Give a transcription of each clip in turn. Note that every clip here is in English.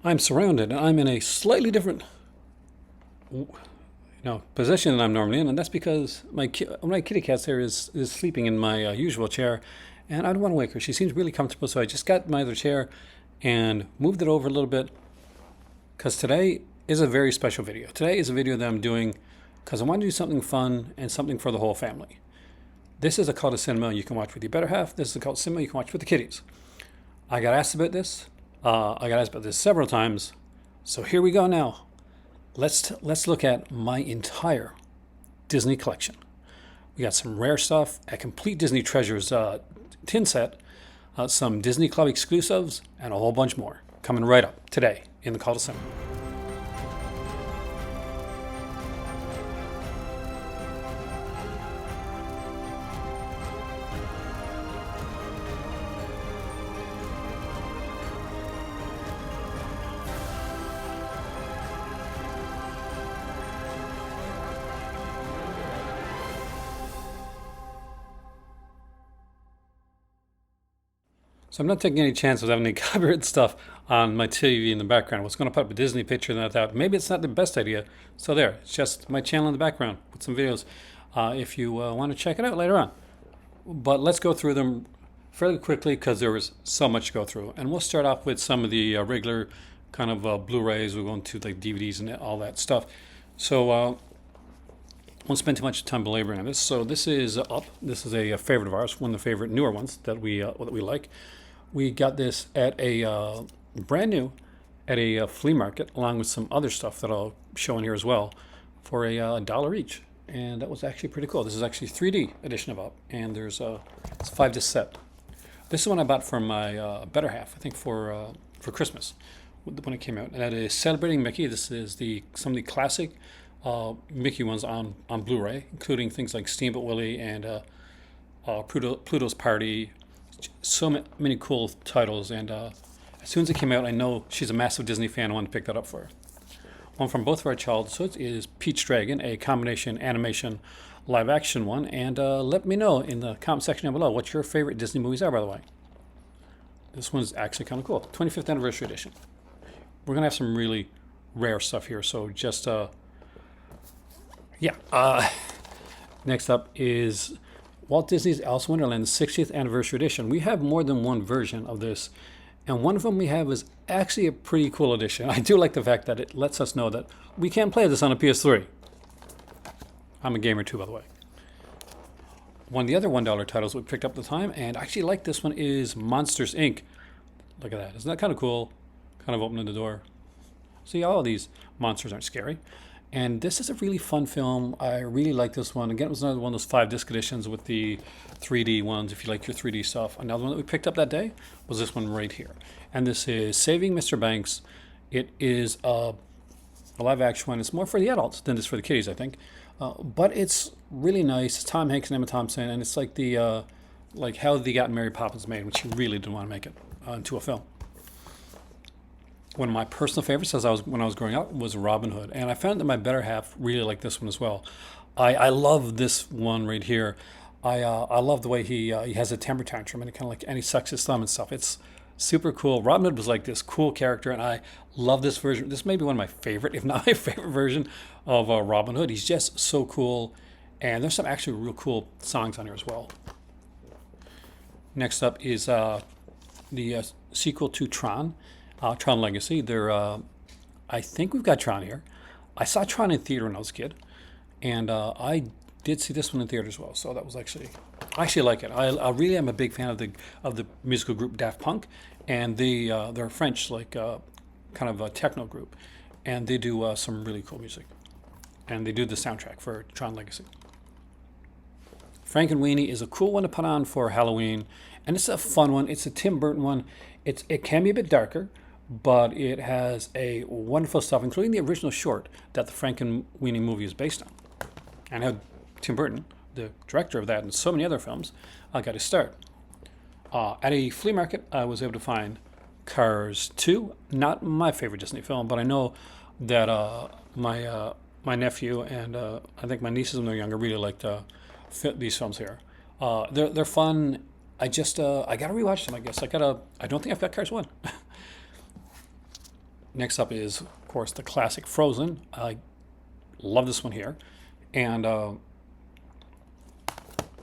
I'm surrounded, and I'm in a slightly different, position than I'm normally in, and that's because my kitty cat's there is sleeping in my usual chair, and I don't want to wake her. She seems really comfortable, so I just got my other chair and moved it over a little bit because today is a very special video. Today is a video that I'm doing because I want to do something fun and something for the whole family. This is a call to cinema you can watch with your better half. This is a call to cinema you can watch with the kiddies. I got asked about this. I got asked about this several times. So here we go now. Let's look at my entire Disney collection. We got some rare stuff, a complete Disney Treasures tin set, some Disney Club exclusives, and a whole bunch more coming right up today in the Call to Cinema. So I'm not taking any chances of having any copyright stuff on my TV in the background. I was going to put up a Disney picture and I thought maybe it's not the best idea. So there, it's just my channel in the background with some videos if you want to check it out later on. But let's go through them fairly quickly because there was so much to go through. And we'll start off with some of the regular kind of Blu-rays. We're going to like DVDs and all that stuff. So won't spend too much time belaboring on this. So this is Up. This is a favorite of ours, one of the favorite newer ones that we like. We got this at a brand new at a flea market, along with some other stuff that I'll show in here as well, for a dollar each, and that was actually pretty cool. This is actually 3D edition of Up, and there's it's a 5-disc set. This is one I bought from my better half, I think for Christmas when it came out, and that is Celebrating Mickey. This is some of the classic Mickey ones on Blu-ray, including things like Steamboat Willie and Pluto's Party. So many cool titles, and as soon as it came out, I know she's a massive Disney fan. I wanted to pick that up for her. One from both of our childhoods is Pete's Dragon, a combination animation live action one, and let me know in the comment section down below what your favorite Disney movies are, by the way. This one's actually kind of cool. 25th anniversary edition. We're gonna have some really rare stuff here, so just next up is Walt Disney's Alice in Wonderland's 60th anniversary edition. We have more than one version of this, and one of them we have is actually a pretty cool edition. I do like the fact that it lets us know that we can play this on a PS3. I'm a gamer too, by the way. One of the other $1 titles we picked up at the time, and I actually like this one, is Monsters, Inc. Look at that. Isn't that kind of cool? Kind of opening the door. See, all of these monsters aren't scary. And this is a really fun film. I really like this one. Again, it was another one of those 5-disc editions with the 3D ones, if you like your 3D stuff. Another one that we picked up that day was this one right here. And this is Saving Mr. Banks. It is a live action one. It's more for the adults than it's for the kiddies, I think. But it's really nice. It's Tom Hanks and Emma Thompson, and it's like the like How They Got Mary Poppins made, which he really didn't want to make it into a film. One of my personal favorites when I was growing up was Robin Hood, and I found that my better half really liked this one as well. I love this one right here. I love the way he has a temper tantrum and he sucks his thumb and stuff. It's super cool. Robin Hood was like this cool character, and I love this version. This may be one of my favorite, if not my favorite version of Robin Hood. He's just so cool, and there's some actually real cool songs on here as well. Next up is the sequel to Tron. Tron Legacy. I think we've got Tron here. I saw Tron in theater when I was a kid, and I did see this one in theater as well. So that was I actually like it. I really am a big fan of the musical group Daft Punk, and they're French, like kind of a techno group, and they do some really cool music, and they do the soundtrack for Tron Legacy. Frankenweenie is a cool one to put on for Halloween, and it's a fun one. It's a Tim Burton one. It can be a bit darker, but it has a wonderful stuff, including the original short that the Frankenweenie movie is based on. And how Tim Burton, the director of that and so many other films, got his start. At a flea market, I was able to find Cars 2, not my favorite Disney film, but I know that my nephew and I think my nieces when they're younger really liked these films here. They're fun. I gotta rewatch them. I guess I don't think I've got Cars 1. Next up is, of course, the classic Frozen. I love this one here. And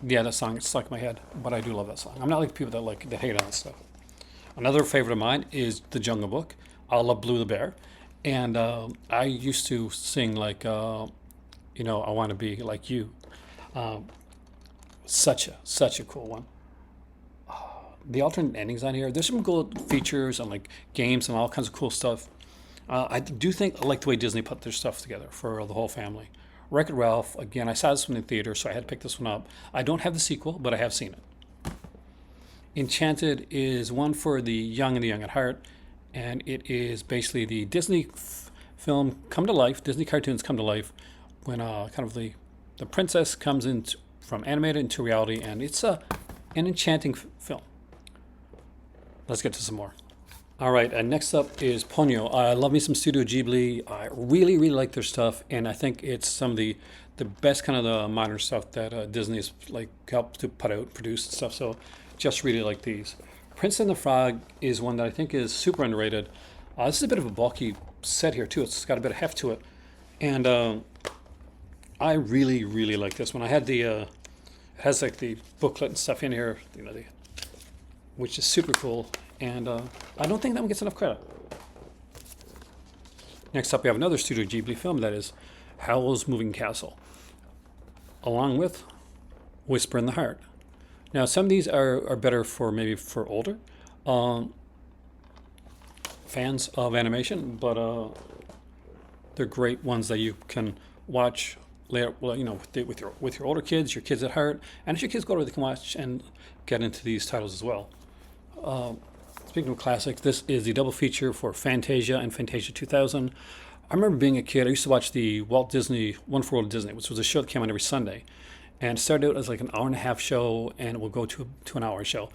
yeah, that song, it's stuck in my head, but I do love that song. I'm not like people that hate on this stuff. Another favorite of mine is The Jungle Book. I love Blue the Bear. And I used to sing like, I want to be like you. Such a cool one. The alternate endings on here. There's some cool features and like games and all kinds of cool stuff. I do think I like the way Disney put their stuff together for the whole family. Wreck-It Ralph. Again, I saw this one in theater, so I had to pick this one up. I don't have the sequel, but I have seen it. Enchanted is one for the young and the young at heart, and it is basically the Disney film come to life. Disney cartoons come to life when kind of the princess comes in from animated into reality, and it's an enchanting film. Let's get to some more. All right, and next up is Ponyo. I love me some Studio Ghibli. I really, really like their stuff, and I think it's some of the best kind of the modern stuff that Disney has like helped to put out, produce and stuff. So, just really like these. Prince and the Frog is one that I think is super underrated. This is a bit of a bulky set here too. It's got a bit of heft to it, and I really, really like this one. I had it has like the booklet and stuff in here, which is super cool. And I don't think that one gets enough credit. Next up, we have another Studio Ghibli film, that is Howl's Moving Castle, along with Whisper in the Heart. Now, some of these are better for maybe for older fans of animation, but they're great ones that you can watch later. Well, with your older kids, your kids at heart, and as your kids go older, they can watch and get into these titles as well. Speaking of classics, this is the double feature for Fantasia and Fantasia 2000. I remember being a kid, I used to watch the Walt Disney Wonderful World of Disney, which was a show that came on every Sunday. And it started out as like an hour and a half show, and it would go to an hour show.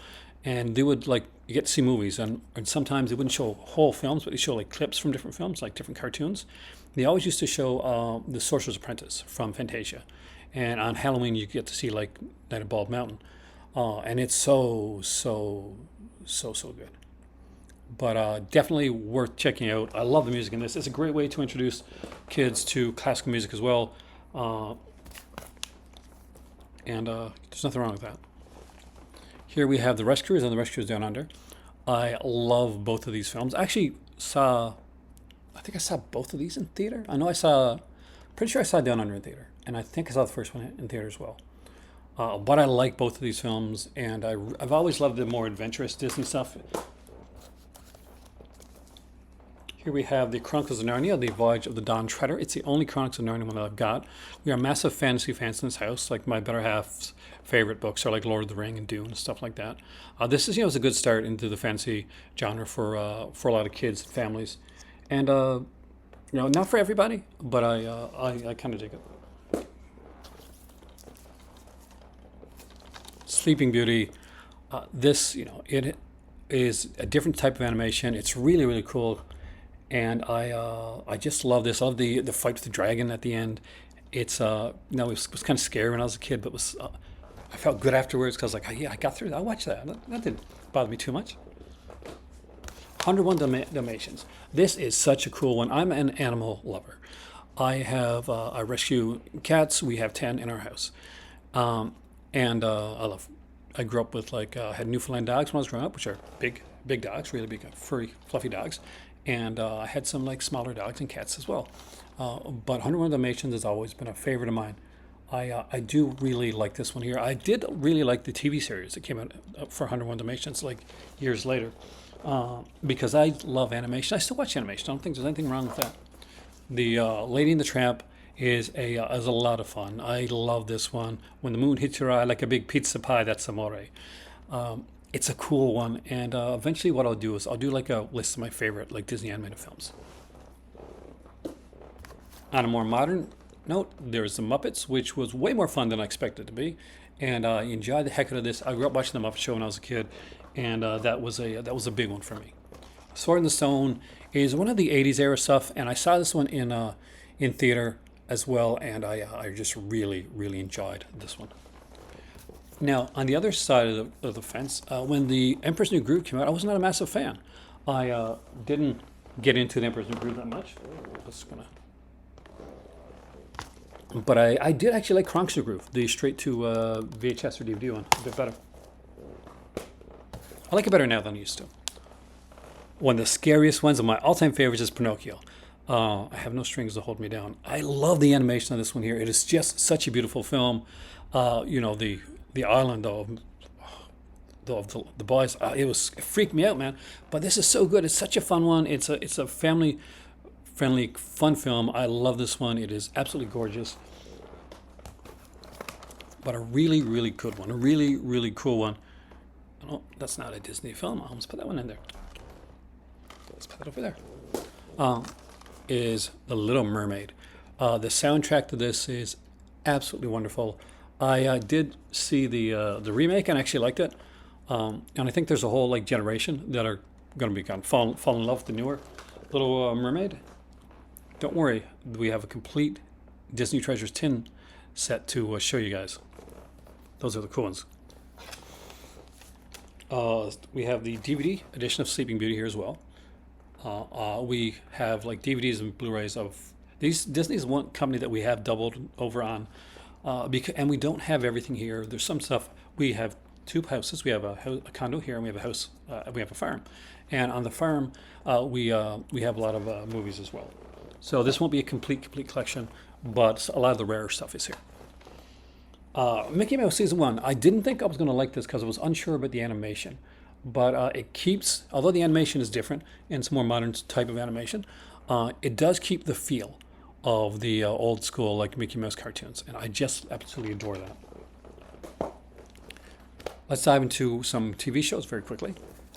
And they would you get to see movies, and sometimes they wouldn't show whole films, but they show like clips from different films, like different cartoons. They always used to show The Sorcerer's Apprentice from Fantasia. And on Halloween, you get to see like Night of Bald Mountain. And it's so good. But definitely worth checking out. I love the music in this. It's a great way to introduce kids to classical music as well. And there's nothing wrong with that. Here we have The Rescuers and The Rescuers Down Under. I love both of these films. I think I saw both of these in theater. Pretty sure I saw Down Under in theater. And I think I saw the first one in theater as well. But I like both of these films, and I've always loved the more adventurous Disney stuff. Here we have the Chronicles of Narnia, The Voyage of the Dawn Treader. It's the only Chronicles of Narnia one that I've got. We are massive fantasy fans in this house. Like my better half's favorite books are like Lord of the Ring and Dune and stuff like that. This is is a good start into the fantasy genre for a lot of kids and families, and not for everybody, but I kind of dig it. Sleeping Beauty. This it is a different type of animation. It's really, really cool. And I just love this. I love the fight with the dragon at the end. It's it was kind of scary when I was a kid, but I felt good afterwards because I got through that. I watched that. That didn't bother me too much. 101 Dalmatians. This is such a cool one. I'm an animal lover. I rescue cats. We have 10 in our house, and I grew up with I had Newfoundland dogs when I was growing up, which are big dogs, really big, furry, fluffy dogs. And I had some smaller dogs and cats as well. But 101 Dalmatians has always been a favorite of mine. I do really like this one here. I did really like the TV series that came out for 101 Dalmatians years later, because I love animation. I still watch animation. I don't think there's anything wrong with that. The Lady and the Tramp is a lot of fun. I love this one. When the moon hits your eye like a big pizza pie, that's amore. It's a cool one, and eventually what I'll do is I'll do a list of my favorite Disney animated films. On a more modern note, there's The Muppets, which was way more fun than I expected it to be, and I enjoyed the heck out of this. I grew up watching The Muppet Show when I was a kid, and that was a big one for me. Sword in the Stone is one of the 80s era stuff, and I saw this one in theater as well, and I just really, really enjoyed this one. Now, on the other side of the fence, when the Emperor's New Groove came out, I was not a massive fan. I didn't get into the Emperor's New Groove that much. Just gonna. But I did actually like Kronk's New Groove, the straight to VHS or DVD one, a bit better. I like it better now than I used to. One of the scariest ones of my all-time favorites is Pinocchio. I have no strings to hold me down. I love the animation on this one here. It is just such a beautiful film. You know, the island of the boys. It freaked me out, man. But this is so good. It's such a fun one. It's a family friendly, fun film. I love this one. It is absolutely gorgeous. But a really, really good one. A really, really cool one. Oh, that's not a Disney film. I almost put that one in there. Let's put that over there. Is The Little Mermaid. The soundtrack to this is absolutely wonderful. I did see the remake and actually liked it. And I think there's a whole like generation that are going to be fall in love with the newer Little Mermaid. Don't worry, we have a complete Disney Treasures tin set to show you guys. Those are the cool ones. We have the DVD edition of Sleeping Beauty here as well. We have like DVDs and Blu-rays of these. Disney's one company that we have doubled over on, and we don't have everything here. There's some stuff. We have two houses. We have a condo here, and we have a house. We have a farm, and on the farm, we have a lot of movies as well. So this won't be a complete collection, but a lot of the rarer stuff is here. Mickey Mouse Season 1. I didn't think I was going to like this because I was unsure about the animation. But it keeps, although the animation is different and it's a more modern type of animation, it does keep the feel of the old school like Mickey Mouse cartoons. And I just absolutely adore that. Let's dive into some TV shows very quickly.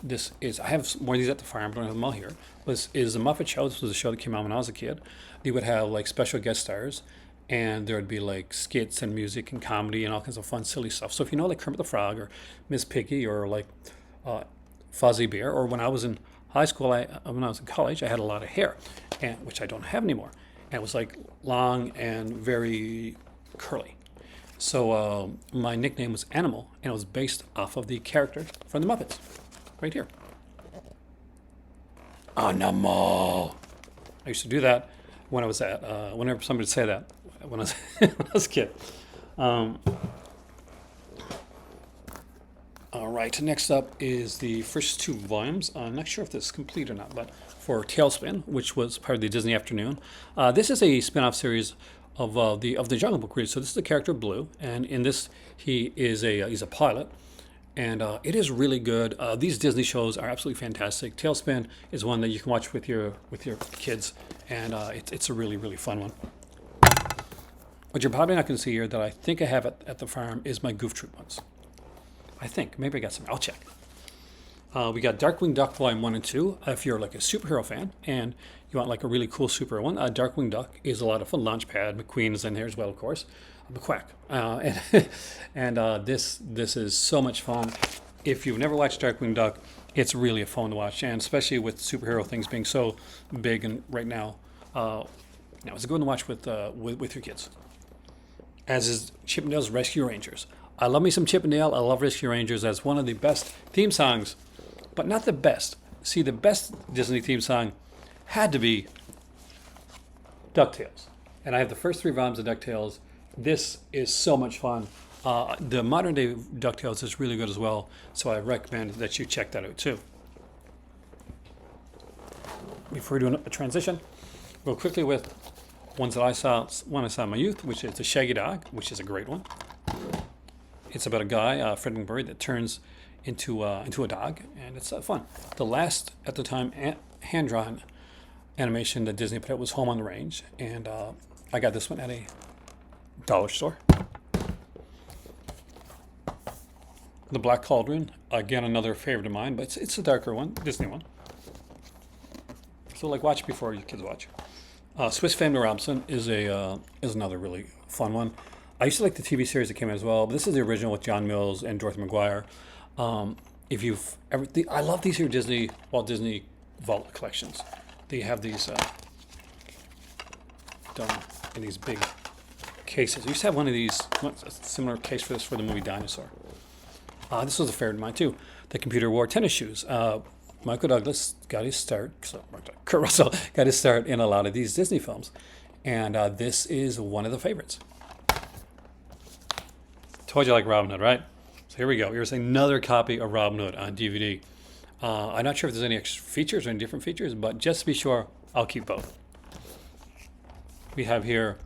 I have more of these at the farm, but I don't have them all here. This is The Muppet Show. This was a show that came out when I was a kid. They would have like special guest stars. And there would be like skits and music and comedy and all kinds of fun, silly stuff. So if you know like Kermit the Frog or Miss Piggy or like Fuzzy Bear, or when I was in high school, when I was in college, I had a lot of hair, which I don't have anymore. And it was like long and very curly. So my nickname was Animal, and it was based off of the character from the Muppets, right here. Animal. I used to do that when I was whenever somebody would say that. When I was a kid. All right, next up is the first two volumes. I'm not sure if this is complete or not, but for Tailspin, which was part of the Disney Afternoon. This is a spin-off series of the Jungle Book reader. So this is the character Blue, and in this he's a pilot, and it is really good. These Disney shows are absolutely fantastic. Tailspin is one that you can watch with your kids, and it's a really, really fun one. What you're probably not going to see here that I think I have at the farm is my Goof Troop ones. I think. Maybe I got some. I'll check. We got Darkwing Duck Volume 1 and 2. If you're like a superhero fan and you want like a really cool superhero one, Darkwing Duck is a lot of fun. Launchpad, McQueen is in there as well, of course. McQuack. And this is so much fun. If you've never watched Darkwing Duck, it's really a fun to watch. And especially with superhero things being so big and right now, it's a good one to watch with your kids. As is Chip 'n Dale's Rescue Rangers. I love me some Chip 'n Dale. I love Rescue Rangers as one of the best theme songs, but not the best. See, the best Disney theme song had to be DuckTales. And I have the first 3 volumes of DuckTales. This is so much fun. The modern day DuckTales is really good as well, so I recommend that you check that out too. Before we do a transition, go quickly with ones that I saw in my youth, which is The Shaggy Dog, which is a great one. It's about a guy, Fred McMurray, that turns into a dog, and it's fun. The last, at the time, hand-drawn animation that Disney put out was Home on the Range, and I got this one at a dollar store. The Black Cauldron, again, another favorite of mine, but it's a darker one, Disney one. So, like, watch before your kids watch. Swiss Family Robinson is another really fun one. I used to like the TV series that came out as well, but this is the original with John Mills and Dorothy McGuire. I love these here Walt Disney Vault collections. They have these done in these big cases. I used to have one of these, a similar case for this for the movie Dinosaur. This was a favorite of mine too. The Computer Wore Tennis Shoes. Michael Douglas got his start. So Kurt Russell got his start in a lot of these Disney films, and this is one of the favorites. Told you I like Robin Hood, right? So here we go. Here's another copy of Robin Hood on DVD. I'm not sure if there's any extra features or any different features, but just to be sure, I'll keep both. We have here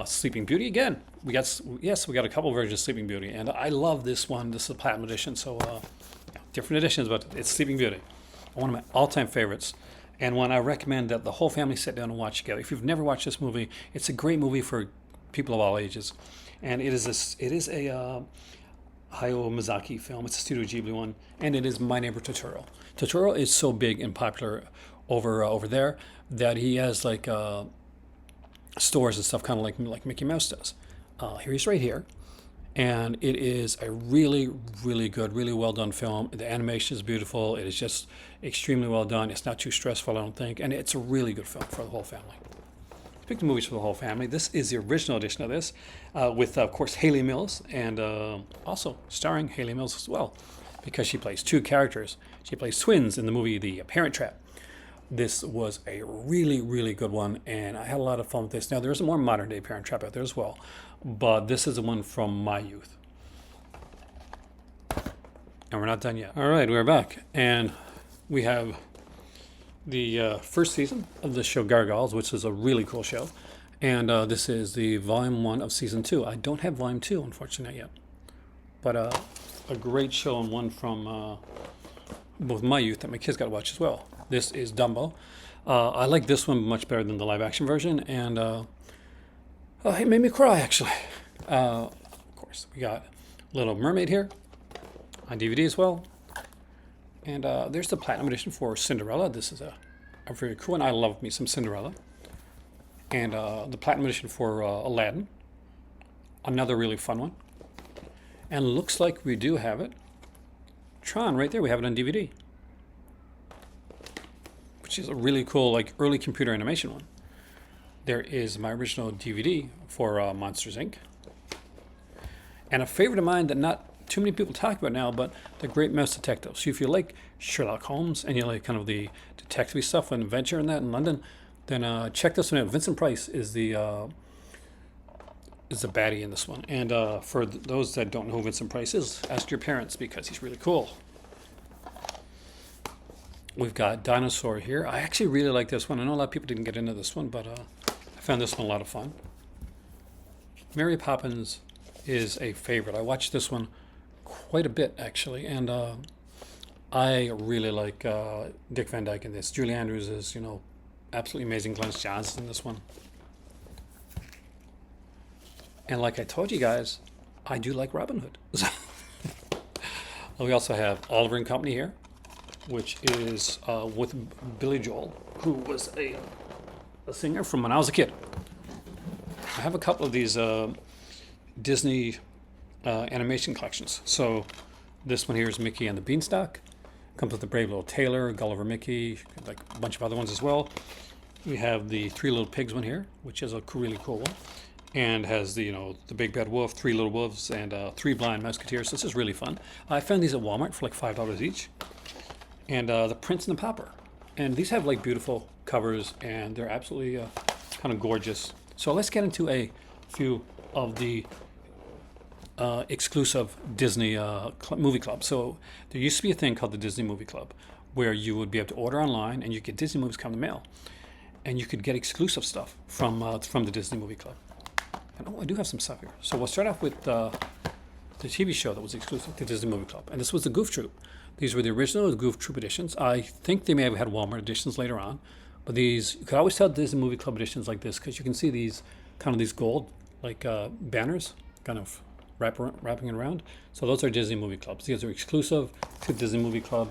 Sleeping Beauty again. We got a couple versions of Sleeping Beauty, and I love this one. This is a platinum edition, so different editions, but it's Sleeping Beauty, one of my all-time favorites, and one I recommend that the whole family sit down and watch together. If you've never watched this movie, it's a great movie for people of all ages, and it is a Hayao Miyazaki film. It's a Studio Ghibli one, and it is My Neighbor Totoro. Totoro is so big and popular over there that he has like stores and stuff, kind of like Mickey Mouse does. Here he's right here, and it is a really, really good, really well done film. The animation is beautiful. It is just extremely well done. It's not too stressful, I don't think, and it's a really good film for the whole family. Speaking of movies for the whole family, this is the original edition of this, with of course Hayley Mills, and also starring Hayley Mills as well, because she plays two characters. She plays twins in the movie The Parent Trap. This was a really, really good one, and I had a lot of fun with this. Now, there's a more modern day Parent Trap out there as well, but this is the one from my youth. And we're not done yet. All right, we're back, and we have the first season of the show Gargoyles, which is a really cool show, and this is the volume 1 of season 2. I don't have volume 2, unfortunately, yet, but a great show, and one from both my youth that my kids got to watch as well. This is Dumbo. I like this one much better than the live action version, and it made me cry, actually. Of course, we got Little Mermaid here on DVD as well. And there's the Platinum Edition for Cinderella. This is a very cool one. I love me some Cinderella. And the Platinum Edition for Aladdin. Another really fun one. And looks like we do have it. Tron, right there. We have it on DVD. Which is a really cool, like, early computer animation one. There is my original DVD for Monsters, Inc. And a favorite of mine that not too many people talk about now, but The Great Mouse Detective. So if you like Sherlock Holmes and you like kind of the detective stuff and adventure and that in London, then check this one out. Vincent Price is the baddie in this one. And for those that don't know who Vincent Price is, ask your parents because he's really cool. We've got Dinosaur here. I actually really like this one. I know a lot of people didn't get into this one, but I found this one a lot of fun. Mary Poppins is a favorite. I watched this one quite a bit, actually, and I really like Dick Van Dyke in this. Julie Andrews is, absolutely amazing. Glenn Johnson in this one. And like I told you guys, I do like Robin Hood. We also have Oliver and Company here, which is with Billy Joel, who was a singer from when I was a kid. I have a couple of these Disney animation collections. So this one here is Mickey and the Beanstalk. Comes with the Brave Little Tailor, Gulliver Mickey, like a bunch of other ones as well. We have the Three Little Pigs one here, which is a really cool one, and has the the Big Bad Wolf, Three Little Wolves, and Three Blind Musketeers. So this is really fun. I found these at Walmart for like $5 each. And the Prince and the Pauper, and these have like beautiful covers, and they're absolutely kind of gorgeous. So let's get into a few of the exclusive Disney movie club. So there used to be a thing called the Disney Movie Club, where you would be able to order online, and you get Disney movies come in the mail, and you could get exclusive stuff from the Disney Movie Club. And I do have some stuff here. So we'll start off with the TV show that was exclusive to Disney Movie Club, and this was the Goof Troop. These were the original Goof Troop editions. I think they may have had Walmart editions later on, but these, you could always tell Disney Movie Club editions like this because you can see these these gold like banners kind of wrapping it around. So those are Disney Movie Clubs. These are exclusive to Disney Movie Club.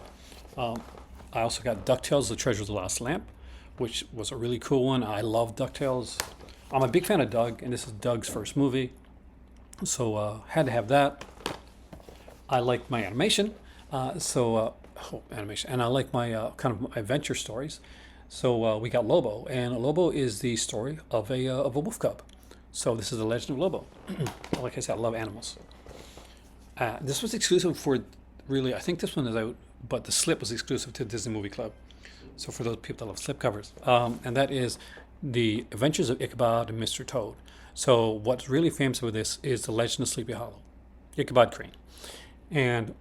I also got DuckTales: The Treasure of the Lost Lamp, which was a really cool one. I love DuckTales. I'm a big fan of Doug, and this is Doug's first movie, so had to have that. I like my animation. Animation, and I like my kind of my adventure stories. So we got Lobo, and Lobo is the story of a wolf cub. So this is the Legend of Lobo. Like I said, I love animals. This was exclusive for really. I think this one is out, but the slip was exclusive to Disney Movie Club. So for those people that love slipcovers, and that is The Adventures of Ichabod and Mr. Toad. So what's really famous with this is The Legend of Sleepy Hollow, Ichabod Crane, and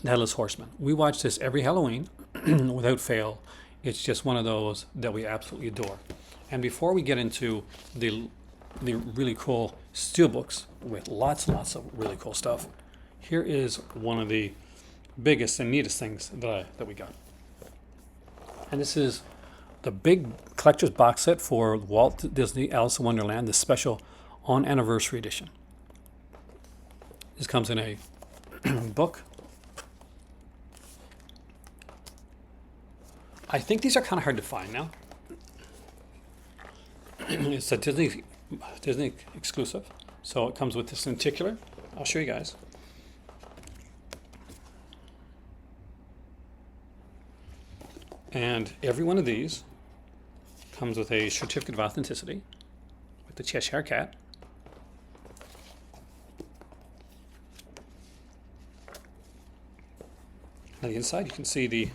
the Headless Horseman. We watch this every Halloween without fail. It's just one of those that we absolutely adore. And before we get into the really cool steelbooks with lots and lots of really cool stuff, here is one of the biggest and neatest things that we got. And this is the big collector's box set for Walt Disney Alice in Wonderland, the special on anniversary edition. This comes in a book. I think these are kind of hard to find now. It's a Disney exclusive, so it comes with this lenticular. I'll show you guys. And every one of these comes with a certificate of authenticity with the Cheshire Cat. On the inside, you can see the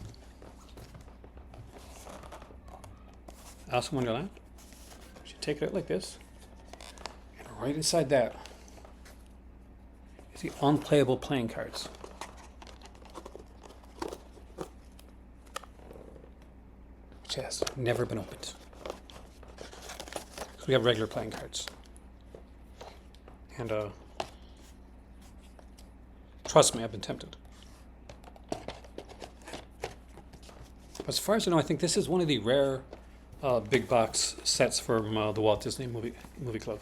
Alice in Wonderland. You take it out like this, and right inside that is the unplayable playing cards. Which has never been opened. So we have regular playing cards. And trust me, I've been tempted. As far as I know, I think this is one of the rare big box sets from the Walt Disney Movie Club.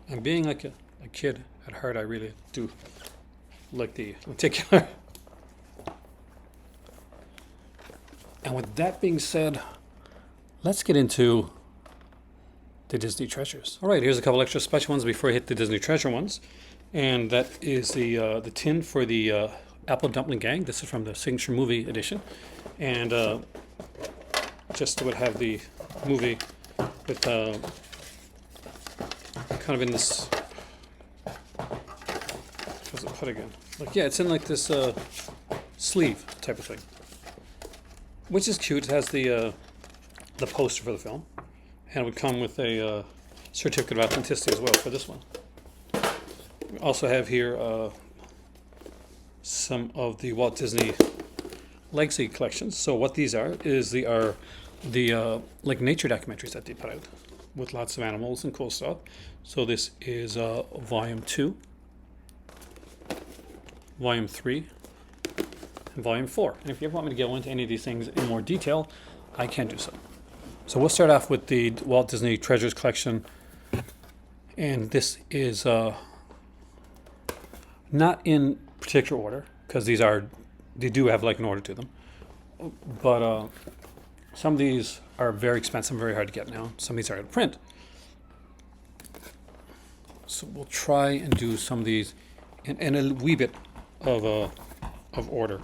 And being like a kid at heart, I really do like the lenticular. And with that being said, let's get into the Disney treasures. All right, here's a couple extra special ones before I hit the Disney treasure ones. And that is the tin for the Apple Dumpling Gang. This is from the Signature Movie Edition. And just would have the movie with kind of in this, how's it put again? Like, yeah, it's in like this sleeve type of thing, which is cute. It has the poster for the film, and it would come with a certificate of authenticity as well for this one. We also have here some of the Walt Disney Legacy collections. So what these are is the like nature documentaries that they put out with lots of animals and cool stuff. So this is volume 2, volume 3, and volume 4. And if you ever want me to go into any of these things in more detail, I can do so. So we'll start off with the Walt Disney Treasures collection, and this is not in particular order because they do have like an order to them, but some of these are very expensive and very hard to get now. Some of these are out of print. So we'll try and do some of these in a wee bit of order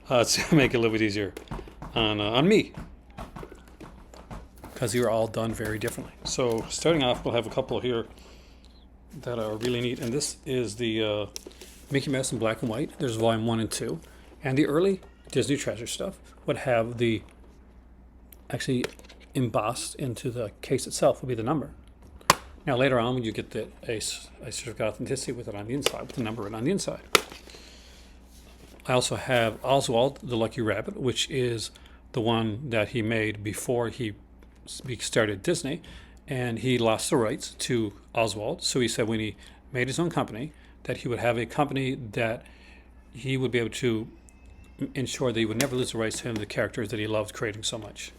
to make it a little bit easier on me, because they are all done very differently. So starting off, we'll have a couple here that are really neat, and this is the Mickey Mouse in black and white. There's volume 1 and 2, and the early Disney Treasure stuff would have the actually embossed into the case itself would be the number. Now later on, when you get a certificate of authenticity with it on the inside, with the number on the inside. I also have Oswald the Lucky Rabbit, which is the one that he made before he started Disney, and he lost the rights to Oswald. So he said when he made his own company that he would have a company that he would be able to ensure that he would never lose the rights to the characters that he loved creating so much.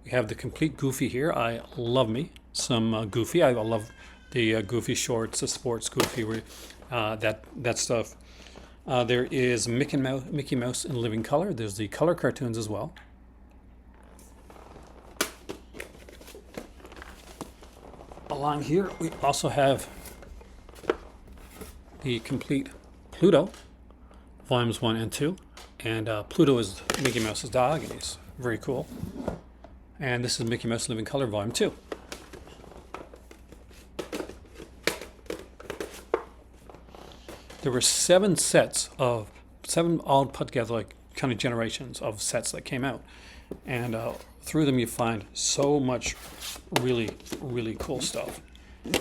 We have the complete Goofy here. I love me some Goofy. I love the Goofy shorts, the sports Goofy, that stuff. There is Mickey Mouse in living color. There's the color cartoons as well. Along here, we also have the complete Pluto, volumes 1 and 2. And Pluto is Mickey Mouse's dog, and he's very cool. And this is Mickey Mouse Living Color, volume 2. There were 7 sets of 7 all put together like kind of generations of sets that came out, and through them you find so much really, really cool stuff.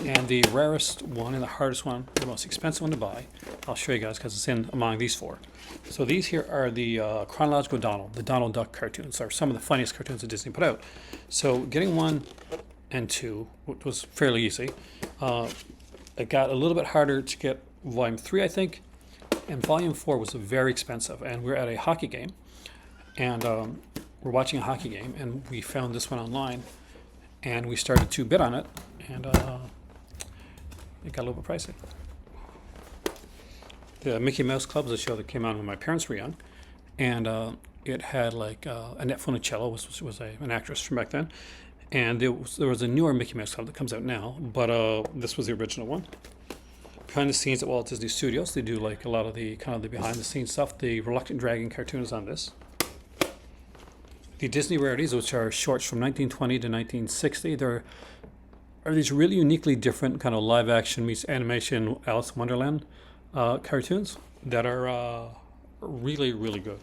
And the rarest one and the hardest one, the most expensive one to buy, I'll show you guys because it's in among these four. So these here are the chronological Donald, the Donald Duck cartoons. Are some of the funniest cartoons that Disney put out. So getting 1 and 2, which was fairly easy. It got a little bit harder to get volume 3, I think, and volume 4 was very expensive. And we're at a hockey game, and we're watching a hockey game, and we found this one online, and we started to bid on it, and it got a little bit pricey. The Mickey Mouse Club was a show that came on when my parents were young, and it had like Annette Funicello was an actress from back then, and there was a newer Mickey Mouse Club that comes out now, but this was the original one. Behind the scenes at Walt Disney Studios, they do like a lot of the kind of the behind the scenes stuff. The Reluctant Dragon cartoon is on this. The Disney Rarities, which are shorts from 1920 to 1960, there are these really uniquely different kind of live action meets animation Alice in Wonderland cartoons that are really, really good.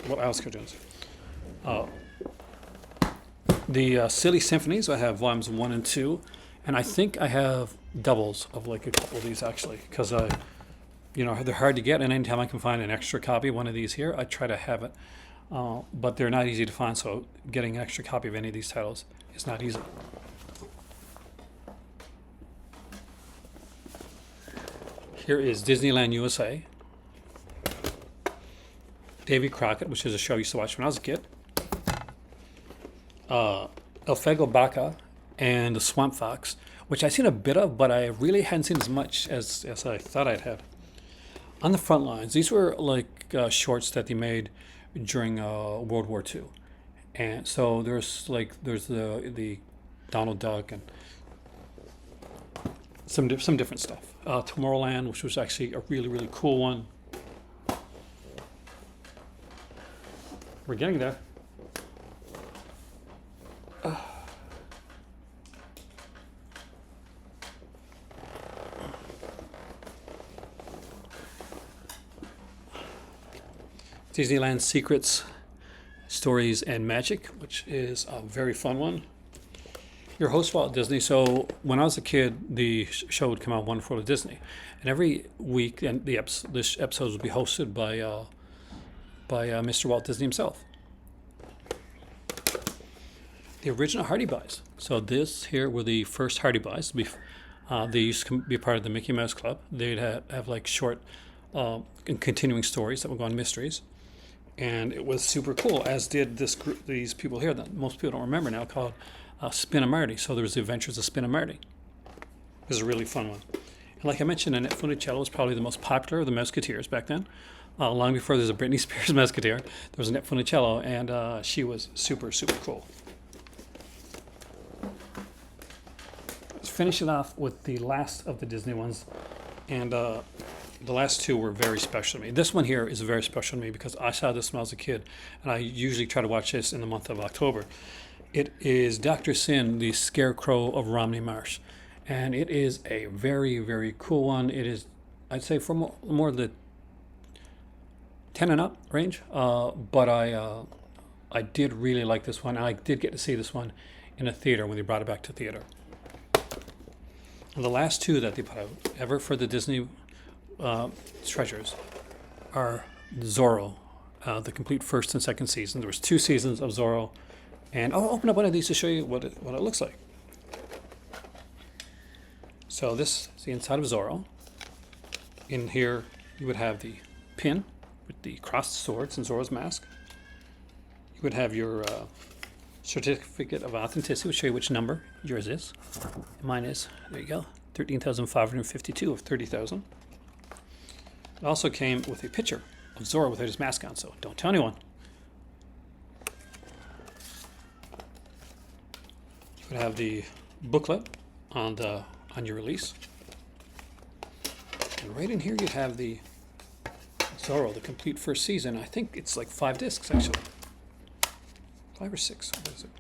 Well, Alice cartoons. The Silly Symphonies, I have volumes 1 and 2, and I think I have doubles of like a couple of these actually, because they're hard to get, and anytime I can find an extra copy of one of these here, I try to have it. But they're not easy to find, so getting an extra copy of any of these titles is not easy. Here is Disneyland USA, Davy Crockett, which is a show I used to watch when I was a kid, El Fego Baca, and the Swamp Fox, which I've seen a bit of, but I really hadn't seen as much as I thought I'd have. On the front lines, these were like shorts that they made during World War II, and so there's the Donald Duck and some different stuff. Tomorrowland, which was actually a really, really cool one. We're getting there. Disneyland Secrets, Stories, and Magic, which is a very fun one. Your host, Walt Disney. So when I was a kid, the show would come out Wonderful to Disney, and every week, and the episodes would be hosted by Mr. Walt Disney himself. The original Hardy Boys. So this here were the first Hardy Boys. They used to be part of the Mickey Mouse Club. They'd have like short and continuing stories that would go on mysteries, and it was super cool. As did these people here that most people don't remember now, called Spin and Marty. So there was the Adventures of Spin and Marty. It was a really fun one. And like I mentioned, Annette Funicello was probably the most popular of the Musketeers back then. Long before there was a Britney Spears Musketeer, there was Annette Funicello, and she was super, super cool. Let's finish it off with the last of the Disney ones, and the last two were very special to me. This one here is very special to me because I saw this when I was a kid, and I usually try to watch this in the month of October. It is Dr. Sin, the Scarecrow of Romney Marsh, and it is a very, very cool one. It is, I'd say, for more the 10 and up range, but I did really like this one. I did get to see this one in a theater when they brought it back to theater. And the last two that they put out ever for the Disney treasures are Zorro, the complete first and second season. There was 2 seasons of Zorro, and I'll open up one of these to show you what it looks like. So this is the inside of Zorro. In here you would have the pin with the crossed swords and Zorro's mask. You would have your certificate of authenticity, which show you which number yours is. Mine is, there you go, 13,552 of 30,000. It also came with a picture of Zorro without his mask on, so don't tell anyone. You would have the booklet on your release. And right in here you'd have the Zorro, the complete first season. I think it's like 5 discs actually. 5 or 6, what is it?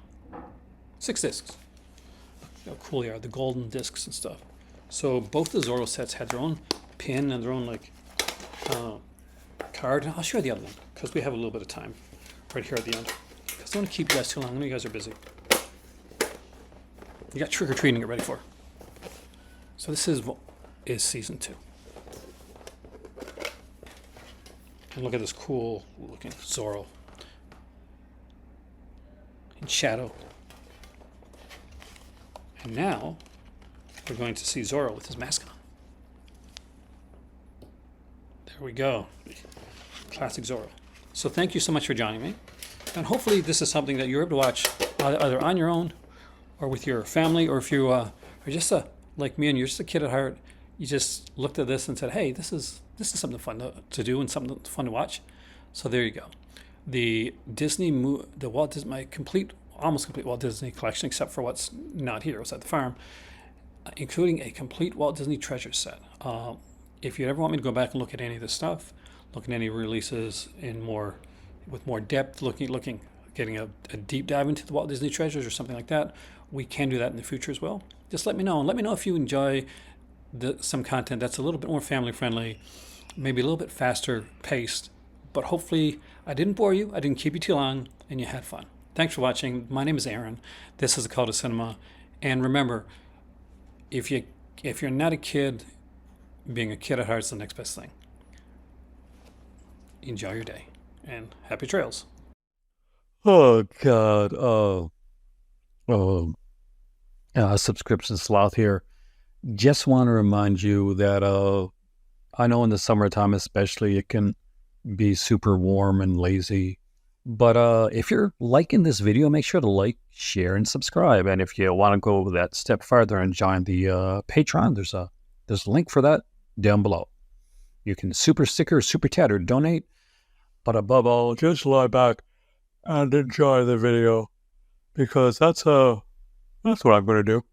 6 discs. How cool they are, the golden discs and stuff. So both the Zorro sets had their own pin and their own like card. I'll show you the other one. because we have a little bit of time right here at the end. Because I don't want to keep you guys too long. I know you guys are busy. You got trick-or-treating to get ready for. So this is season 2. And look at this cool looking Zorro in shadow. And now we're going to see Zorro with his mask on. There we go. Classic Zorro. So thank you so much for joining me. And hopefully this is something that you're able to watch either on your own or with your family, or if you are just like me and you're just a kid at heart, you just looked at this and said, hey, this is something fun to do and something fun to watch. So there you go. The my almost complete Walt Disney collection, except for what's not here, was at the farm, including a complete Walt Disney treasure set. If you ever want me to go back and look at any of this stuff, look at any releases with more depth, getting a deep dive into the Walt Disney treasures or something like that, we can do that in the future as well. Just let me know, and let me know if you enjoy some content that's a little bit more family friendly, maybe a little bit faster paced, but hopefully I didn't bore you, I didn't keep you too long, and you had fun. Thanks for watching. My name is Aaron. This is A Call to Cinema. And remember, if you're not a kid, being a kid at heart is the next best thing. Enjoy your day, and happy trails. Oh God. Subscription sloth here. Just want to remind you that I know in the summertime especially it can be super warm and lazy. But if you're liking this video, make sure to like, share, and subscribe. And if you want to go that step farther and join the Patreon, there's a link for that down below. You can super sticker, super chat, or donate. But above all, just lie back and enjoy the video, because that's what I'm going to do.